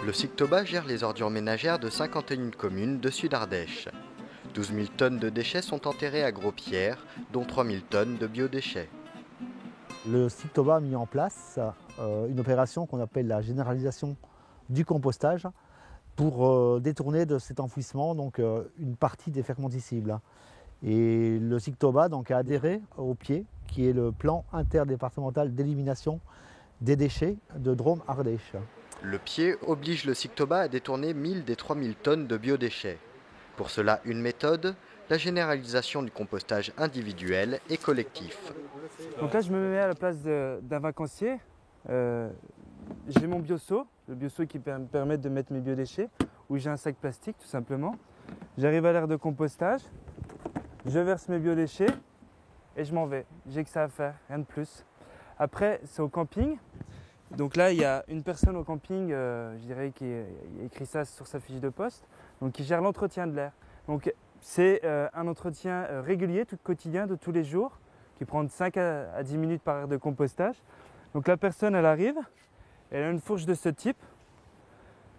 Le SICTOBA gère les ordures ménagères de 51 communes de Sud-Ardèche. 12 000 tonnes de déchets sont enterrées à Gros-Pierre, dont 3 000 tonnes de biodéchets. Le SICTOBA a mis en place une opération qu'on appelle la généralisation du compostage pour détourner de cet enfouissement une partie des fermentescibles. Et le SICTOBA a adhéré au PIE, qui est le plan interdépartemental d'élimination des déchets de Drôme-Ardèche. Le PIE oblige le SICTOBA à détourner 1000 des 3000 tonnes de biodéchets. Pour cela, une méthode, la généralisation du compostage individuel et collectif. Donc là, je me mets à la place d'un vacancier. J'ai mon bioseau, le bioseau qui me permet de mettre mes biodéchets, où j'ai un sac plastique tout simplement. J'arrive à l'aire de compostage, je verse mes biodéchets et je m'en vais. J'ai que ça à faire, rien de plus. Après, c'est au camping. Donc là, il y a une personne au camping, je dirais, qui a écrit ça sur sa fiche de poste, donc qui gère l'entretien de l'air. Donc c'est un entretien régulier, tout quotidien, de tous les jours, qui prend de 5 à 10 minutes par aire de compostage. Donc la personne, elle arrive, elle a une fourche de ce type,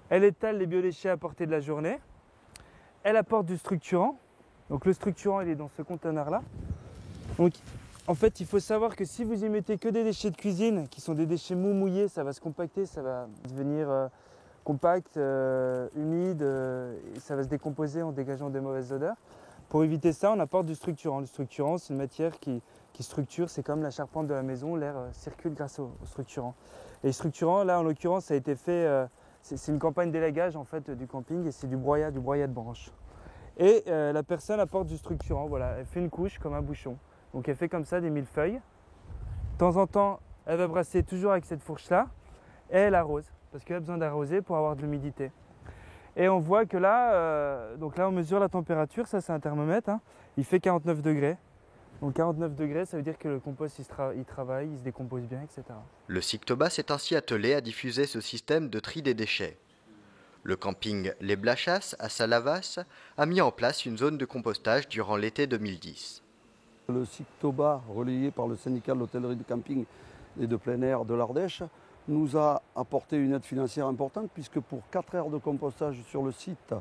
elle étale les biodéchets apportés de la journée, elle apporte du structurant. Donc le structurant, il est dans ce conteneur-là. Donc en fait, il faut savoir que si vous y mettez que des déchets de cuisine, qui sont des déchets mouillés, ça va se compacter, ça va devenir compact, humide, et ça va se décomposer en dégageant des mauvaises odeurs. Pour éviter ça, on apporte du structurant. Le structurant, c'est une matière qui structure, c'est comme la charpente de la maison, l'air circule grâce au structurant. Et le structurant, là en l'occurrence, ça a été fait, c'est une campagne d'élagage en fait du camping et c'est du broyat de branches. Et la personne apporte du structurant, voilà, elle fait une couche comme un bouchon. Donc elle fait comme ça des millefeuilles. De temps en temps, elle va brasser toujours avec cette fourche-là et elle arrose, parce qu'elle a besoin d'arroser pour avoir de l'humidité. Et on voit que là, donc là on mesure la température, ça c'est un thermomètre, hein, il fait 49 degrés. Donc 49 degrés, ça veut dire que le compost il travaille, il se décompose bien, etc. Le SICTOBA s'est ainsi attelé à diffuser ce système de tri des déchets. Le camping Les Blachas à Salavas a mis en place une zone de compostage durant l'été 2010. Le SICTOBA, relayé par le syndicat de l'hôtellerie de camping et de plein air de l'Ardèche, nous a apporté une aide financière importante puisque pour 4 aires de compostage sur le site,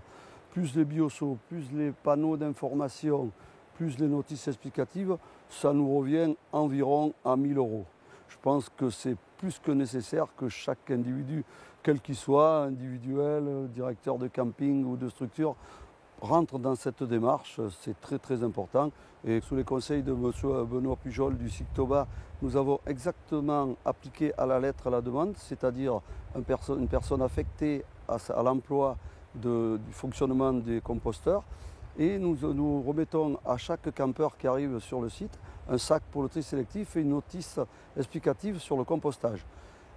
plus les bioseaux, plus les panneaux d'information, plus les notices explicatives, ça nous revient environ à 1 000 €. Je pense que c'est plus que nécessaire que chaque individu, quel qu'il soit, individuel, directeur de camping ou de structure, rentre dans cette démarche, c'est très très important. Et sous les conseils de M. Benoît Pujol du SICTOBA, nous avons exactement appliqué à la lettre la demande, c'est-à-dire une personne affectée à l'emploi du fonctionnement des composteurs. Et nous remettons à chaque campeur qui arrive sur le site un sac pour le tri sélectif et une notice explicative sur le compostage.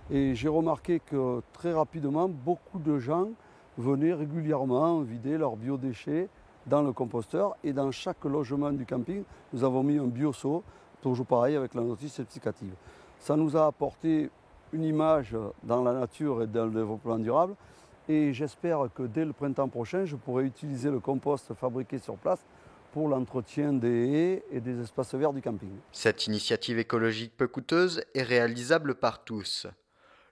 Et j'ai remarqué que très rapidement, beaucoup de gens venaient régulièrement vider leurs biodéchets dans le composteur. Et dans chaque logement du camping, nous avons mis un bioseau, toujours pareil avec la notice explicative. Ça nous a apporté une image dans la nature et dans le développement durable. Et j'espère que dès le printemps prochain, je pourrai utiliser le compost fabriqué sur place pour l'entretien des haies et des espaces verts du camping. Cette initiative écologique peu coûteuse est réalisable par tous.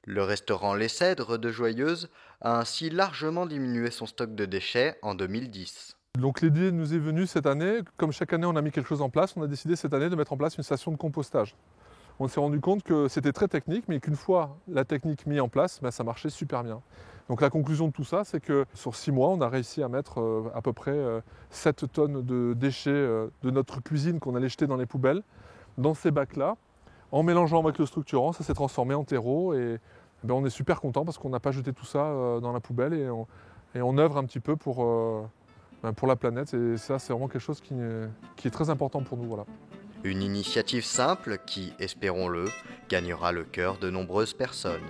Le restaurant Les Cèdres de Joyeuse a ainsi largement diminué son stock de déchets en 2010. Donc l'idée nous est venue cette année, comme chaque année on a mis quelque chose en place, on a décidé cette année de mettre en place une station de compostage. On s'est rendu compte que c'était très technique, mais qu'une fois la technique mise en place, ça marchait super bien. Donc la conclusion de tout ça, c'est que sur 6 mois, on a réussi à mettre à peu près 7 tonnes de déchets de notre cuisine qu'on allait jeter dans les poubelles, dans ces bacs-là. En mélangeant avec le structurant, ça s'est transformé en terreau et on est super content parce qu'on n'a pas jeté tout ça dans la poubelle et on œuvre un petit peu pour la planète. Et ça, c'est vraiment quelque chose qui est très important pour nous. Voilà. Une initiative simple qui, espérons-le, gagnera le cœur de nombreuses personnes.